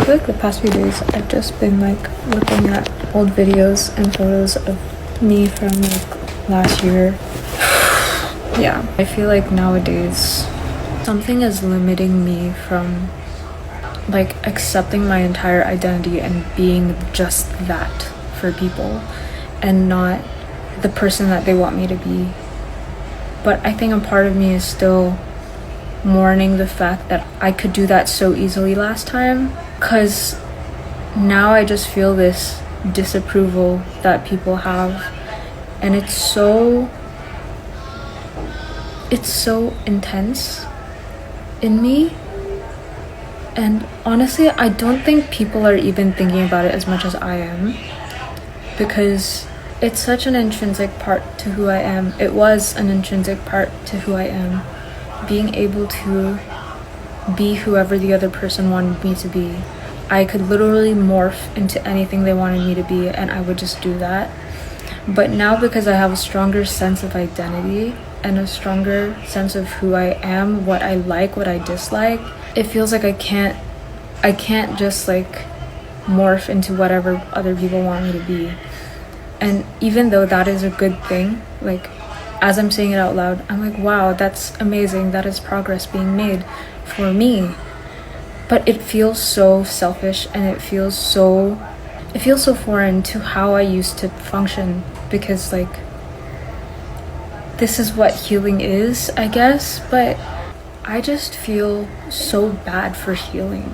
feel like the past few days I've just been like looking at old videos and photos of me from like last year. Yeah, I feel like nowadays something is limiting me from like accepting my entire identity and being just that for people and not the person that they want me to be. But I think a part of me is still mourning the fact that I could do that so easily last time, because now I just feel this disapproval that people have, and it's so intense in me. And honestly, I don't think people are even thinking about it as much as I am, because it's such an intrinsic part to who I am. It was an intrinsic part to who I am, being able to be whoever the other person wanted me to be. I could literally morph into anything they wanted me to be, and I would just do that. But now, because I have a stronger sense of identity and a stronger sense of who I am, what I like, what I dislike, it feels like I can't just like morph into whatever other people want me to be. And even though that is a good thing, like as I'm saying it out loud, I'm like, wow, that's amazing, that is progress being made for me. But it feels so selfish, and it feels so foreign to how I used to function, because like this is what healing is, I guess. But I just feel so bad for healing,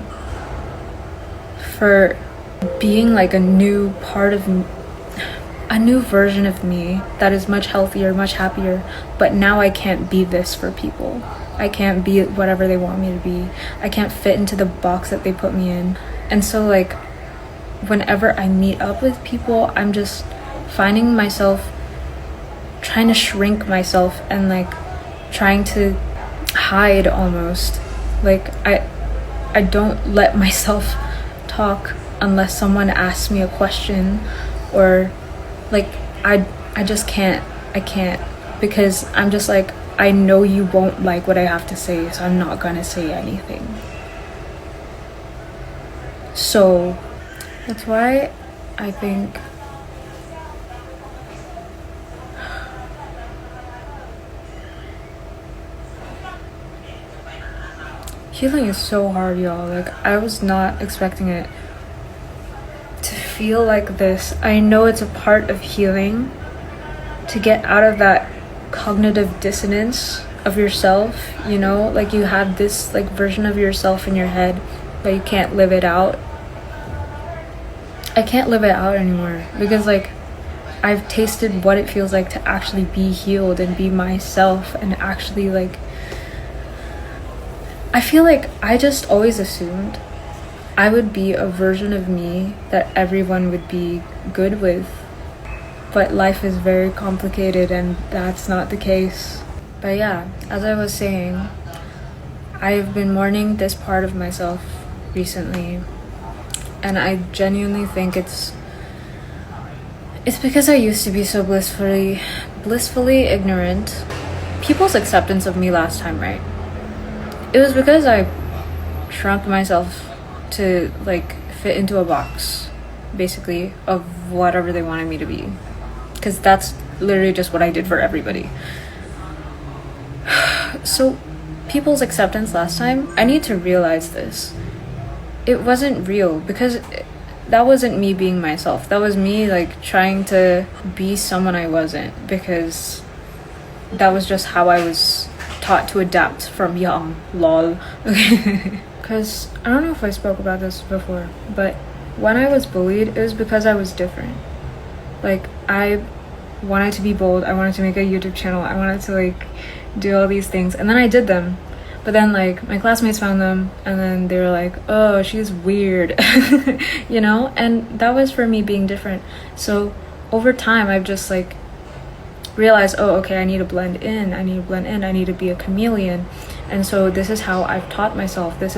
for being like a new part of me, a new version of me that is much healthier, much happier. But now I can't be this for people. I can't be whatever they want me to be. I can't fit into the box that they put me in. And so like whenever I meet up with people, I'm just finding myself trying to shrink myself and like trying to hide almost. Like I don't let myself talk unless someone asks me a question, or like I just can't. I can't, because I'm just like, I know you won't like what I have to say, so I'm not gonna say anything. So that's why I think healing is so hard, y'all. Like I was not expecting it to feel like this. I know it's a part of healing to get out of that cognitive dissonance of yourself, you know, like you have this like version of yourself in your head, but you can't live it out. I can't live it out anymore, because like I've tasted what it feels like to actually be healed and be myself, and actually like I feel like I just always assumed I would be a version of me that everyone would be good with. But life is very complicated, and that's not the case. But yeah, as I was saying, I've been mourning this part of myself recently, and I genuinely think it's because I used to be so blissfully ignorant. People's acceptance of me last time, right? It was because I shrunk myself to like fit into a box, basically, of whatever they wanted me to be. Because that's literally just what I did for everybody. So people's acceptance last time, I need to realize this. It wasn't real, because that wasn't me being myself. That was me like trying to be someone I wasn't, because that was just how I was taught to adapt from young. Lol. Because I don't know if I spoke about this before, but when I was bullied, it was because I was different. Like I wanted to be bold, I wanted to make a YouTube channel, I wanted to like do all these things, and then I did them. But then like my classmates found them, and then they were like, oh, she's weird. You know, and that was for me being different. So over time I've just like realized, oh, okay, I need to blend in, I need to be a chameleon. And so this is how I've taught myself to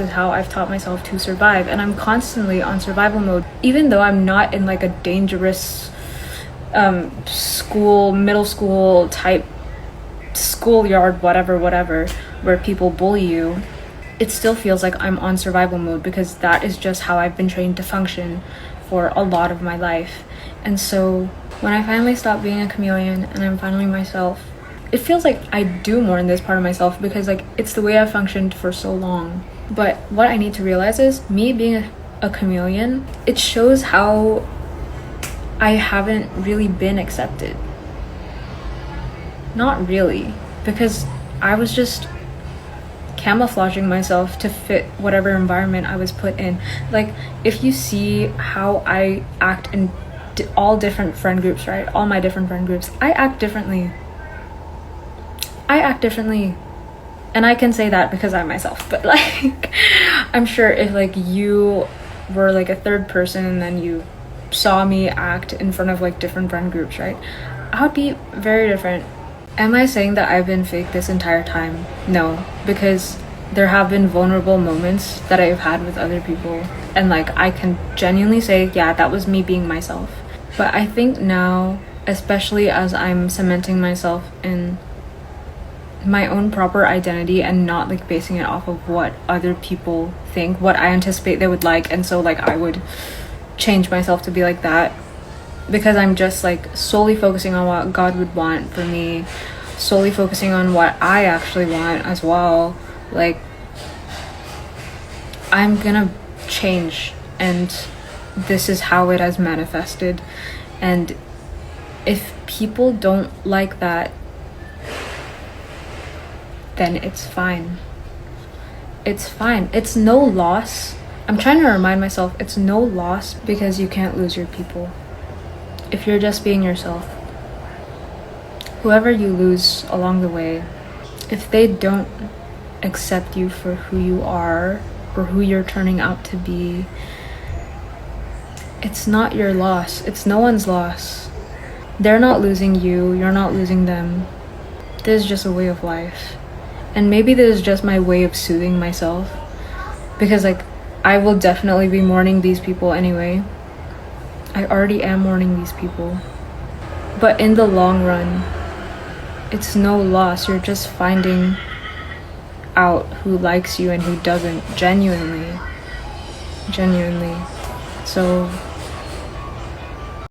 survive. And I'm constantly on survival mode, even though I'm not in like a dangerous middle school type schoolyard, whatever, where people bully you. it still feels like I'm on survival mode, because that is just how I've been trained to function for a lot of my life. And so when I finally stop being a chameleon and I'm finally myself, it feels like I do more in this part of myself, because like it's the way I've functioned for so long. But what I need to realize is, me being a chameleon, it shows how I haven't really been accepted. Not really, because I was just camouflaging myself to fit whatever environment I was put in. Like, if you see how I act in all different friend groups, right? All my different friend groups, I act differently. And I can say that because I'm myself. But like, I'm sure if like you were like a third person and then you saw me act in front of like different friend groups, right? I would be very different. Am I saying that I've been fake this entire time? No, because there have been vulnerable moments that I've had with other people, and like I can genuinely say, yeah, that was me being myself. But I think now, especially as I'm cementing myself in my own proper identity and not like basing it off of what other people think, what I anticipate they would like, and so like I would change myself to be like that, because I'm just like solely focusing on what God would want for me, solely focusing on what I actually want as well. Like, I'm gonna change, and this is how it has manifested. And if people don't like that, then it's fine. It's fine. It's no loss. I'm trying to remind myself, it's no loss, because you can't lose your people if you're just being yourself. Whoever you lose along the way, if they don't accept you for who you are or who you're turning out to be, it's not your loss. It's no one's loss. They're not losing you. You're not losing them. This is just a way of life. And maybe this is just my way of soothing myself, because like I will definitely be mourning these people anyway. I already am mourning these people. But in the long run, it's no loss. You're just finding out who likes you and who doesn't, genuinely. So